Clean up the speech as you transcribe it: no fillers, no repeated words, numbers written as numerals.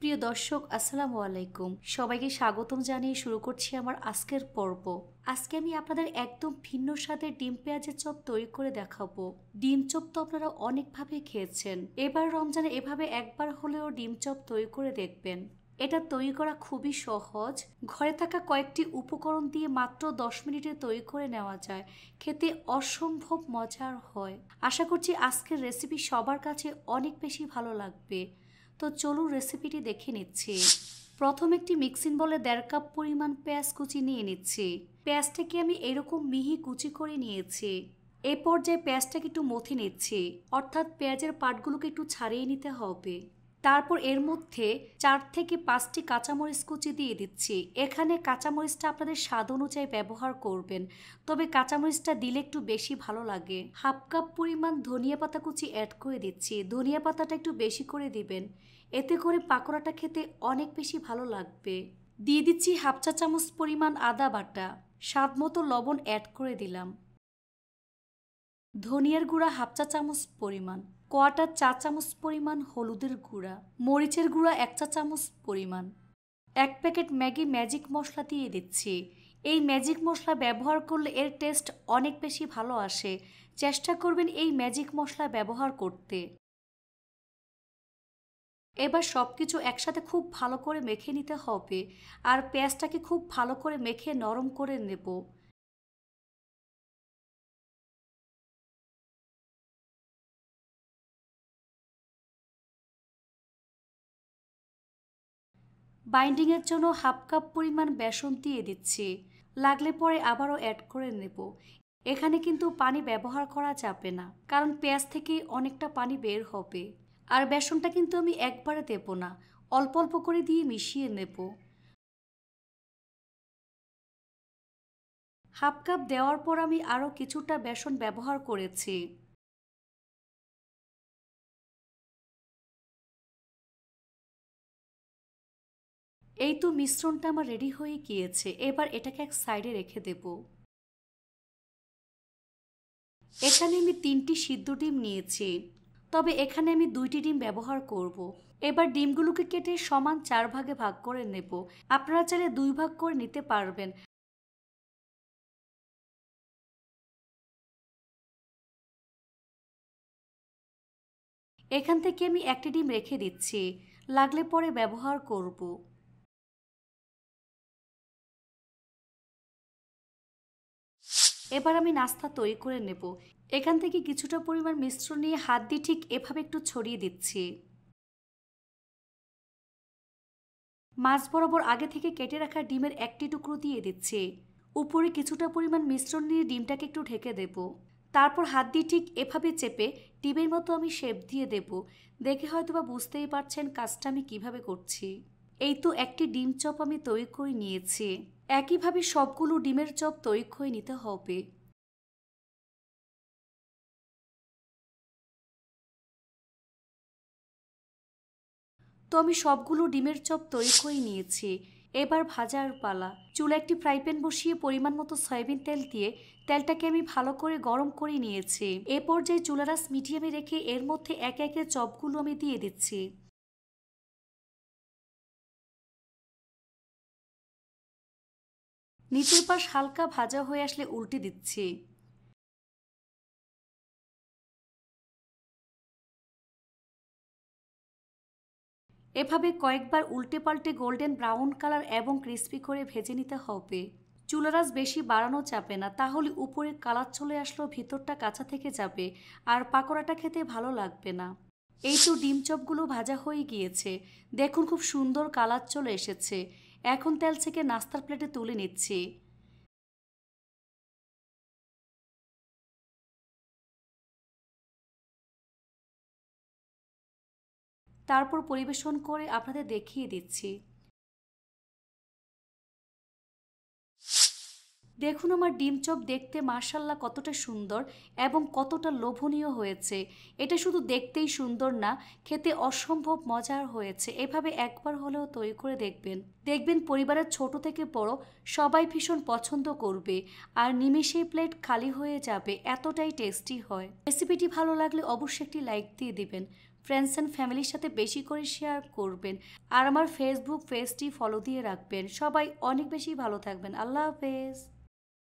প্রিয় দর্শক, আসসালামু আলাইকুম। সবাইকে স্বাগতম জানিয়ে শুরু করছি আমার আজকের পর্ব। আজকে আমি আপনাদের একদম ভিন্ন স্বাদের ডিম পেঁয়াজের চপ তৈরি করে দেখাবো। ডিম চপ তো আপনারা অনেকভাবে খেয়েছেন, এবার রমজানে এভাবে একবার হলেও ডিম চপ তৈরি করে দেখবেন। এটা তৈরি করা খুবই সহজ, ঘরে থাকা কয়েকটি উপকরণ দিয়ে মাত্র 10 মিনিটে তৈরি করে নেওয়া যায়। খেতে অসম্ভব মজার হয়। আশা করছি আজকের রেসিপি সবার কাছে অনেক বেশি ভালো লাগবে। তো চলুন রেসিপিটি দেখে নিচ্ছি। প্রথম একটি মিক্সিং বলে 1.5 কাপ পরিমাণ পেঁয়াজ কুচি নিয়ে নিচ্ছি। পেঁয়াজটাকে আমি এরকম মিহি কুচি করে নিয়েছি। এই পর্যায়ে পেঁয়াজটাকে একটু মথে নিচ্ছি, অর্থাৎ পেঁয়াজের পাটগুলোকে একটু ছাড়িয়ে নিতে হবে। তারপর এর মধ্যে 4 থেকে 5টি কাঁচামরিচ কুচি দিয়ে দিচ্ছি। এখানে কাঁচামরিচটা আপনাদের স্বাদ অনুযায়ী ব্যবহার করবেন, তবে কাঁচামরিচটা দিলে একটু বেশি ভালো লাগে। 1/2 কাপ পরিমাণ ধনিয়া পাতা কুচি অ্যাড করে দিচ্ছি। ধনিয়া পাতাটা একটু বেশি করে দিবেন, এতে করে পাকোড়াটা খেতে অনেক বেশি ভালো লাগবে। দিয়ে দিচ্ছি 1/2 চা চামচ পরিমাণ আদা বাটা। স্বাদ মতো লবণ অ্যাড করে দিলাম। ধনিয়ার গুঁড়া 1/2 চা চামচ পরিমাণ, 1/4 চা চামচ পরিমাণ হলুদের গুঁড়া, মরিচের গুঁড়া 1 চা চামচ পরিমাণ, 1 প্যাকেট ম্যাগি ম্যাজিক মশলা দিয়ে দিচ্ছি। এই ম্যাজিক মশলা ব্যবহার করলে এর টেস্ট অনেক বেশি ভালো আসে। চেষ্টা করবেন এই ম্যাজিক মশলা ব্যবহার করতে। এবার সব কিছু একসাথে খুব ভালো করে মেখে নিতে হবে, আর পেঁয়াজটাকে খুব ভালো করে মেখে নরম করে নেব। বাইন্ডিংয়ের জন্য 1/2 কাপ পরিমাণ বেসন দিয়ে দিচ্ছি। লাগলে পরে আবারও অ্যাড করে নেব। এখানে কিন্তু পানি ব্যবহার করা যাবে না, কারণ পেঁয়াজ থেকে অনেকটা পানি বের হবে। আর বেসনটা কিন্তু আমি একবারে দেব না, অল্প অল্প করে দিয়ে মিশিয়ে নেব। 1/2 কাপ দেওয়ার পর আমি আরও কিছুটা বেসন ব্যবহার করেছি। এই তো মিশ্রণটা আমার রেডি হয়ে গিয়েছে। এবার এটাকে এক সাইডে রেখে দেব। এখানে আমি 3টি সিদ্ধ ডিম নিয়েছি, তবে এখানে আমি 2টি ডিম ব্যবহার করব। এবার ডিমগুলোকে কেটে সমান 4 ভাগে ভাগ করে নেব। আপনারা চাইলে 2 ভাগ করে নিতে পারবেন। এখান থেকে আমি 1টি ডিম রেখে দিচ্ছি, লাগলে পরে ব্যবহার করব। এবার আমি নাস্তা তৈরি করে নেব। এখান থেকে কিছুটা পরিমাণ মিশ্রণ নিয়ে হাত দিয়ে ঠিক এভাবে একটু ছড়িয়ে দিচ্ছি। মাছ বরাবর আগে থেকে কেটে রাখা ডিমের 1টি টুকরো দিয়ে দিচ্ছি। উপরে কিছুটা পরিমাণ মিশ্রণ নিয়ে ডিমটাকে একটু ঢেকে দেব। তারপর হাত দিয়ে ঠিক এভাবে চেপে ডিমের মতো আমি শেপ দিয়ে দেব। দেখে হয়তোবা বুঝতেই পারছেন কাজটা আমি কিভাবে করছি। এই তো একটি ডিম চপ আমি তৈরি করে নিয়েছি। একইভাবে সবগুলো ডিমের চপ তৈরি করে নিতে হবে। তো আমি সবগুলো ডিমের চপ তৈরি করে নিয়েছি। এবার ভাজার পালা। চুলা একটি ফ্রাই প্যান বসিয়ে পরিমাণ মতো সয়াবিন তেল দিয়ে তেলটাকে আমি ভালো করে গরম করে নিয়েছি। এ পর্যায়ে চুলার আঁচ মিডিয়ামে রেখে এর মধ্যে একে একে চপগুলো আমি দিয়ে দিচ্ছি। নিচের পাশ হালকা ভাজা হয়ে আসলে উল্টে দিচ্ছি। এভাবে কয়েকবার উল্টে পাল্টে গোল্ডেন ব্রাউন কালার এবং ক্রিস্পি করে ভেজে নিতে হবে। চুলার আঁচ বেশি বাড়ানো যাবে না, তাহলে উপরে কালার চলে আসলেও ভিতরটা কাঁচা থেকে যাবে আর পাকোড়াটা খেতে ভালো লাগবে না। এই তো ডিম চপগুলো ভাজা হয়ে গিয়েছে। দেখুন খুব সুন্দর কালার চলে এসেছে। এখন তেল থেকে নাস্তার প্লেটে তুলে নিচ্ছি। তারপর পরিবেশন করে আপনাদের দেখিয়ে দিচ্ছি। দেখুন আমার ডিম চপ দেখতে মাশাআল্লাহ কতটা সুন্দর এবং কতটা লোভনীয় হয়েছে। এটা শুধু দেখতেই সুন্দর না, খেতে অসম্ভব মজার হয়েছে। এভাবে একবার হলেও তৈরি করে দেখবেন। দেখবেন পরিবারের ছোট থেকে বড় সবাই ভীষণ পছন্দ করবে, আর নিমেষেই প্লেট খালি হয়ে যাবে, এতটাই টেস্টি হয়। রেসিপিটি ভালো লাগলে অবশ্যই একটি লাইক দিয়ে দিবেন। ফ্রেন্ডস অ্যান্ড ফ্যামিলির সাথে বেশি করে শেয়ার করবেন। আর আমার ফেসবুক পেজটি ফলো দিয়ে রাখবেন। সবাই অনেক বেশি ভালো থাকবেন। আল্লাহ হাফেজ।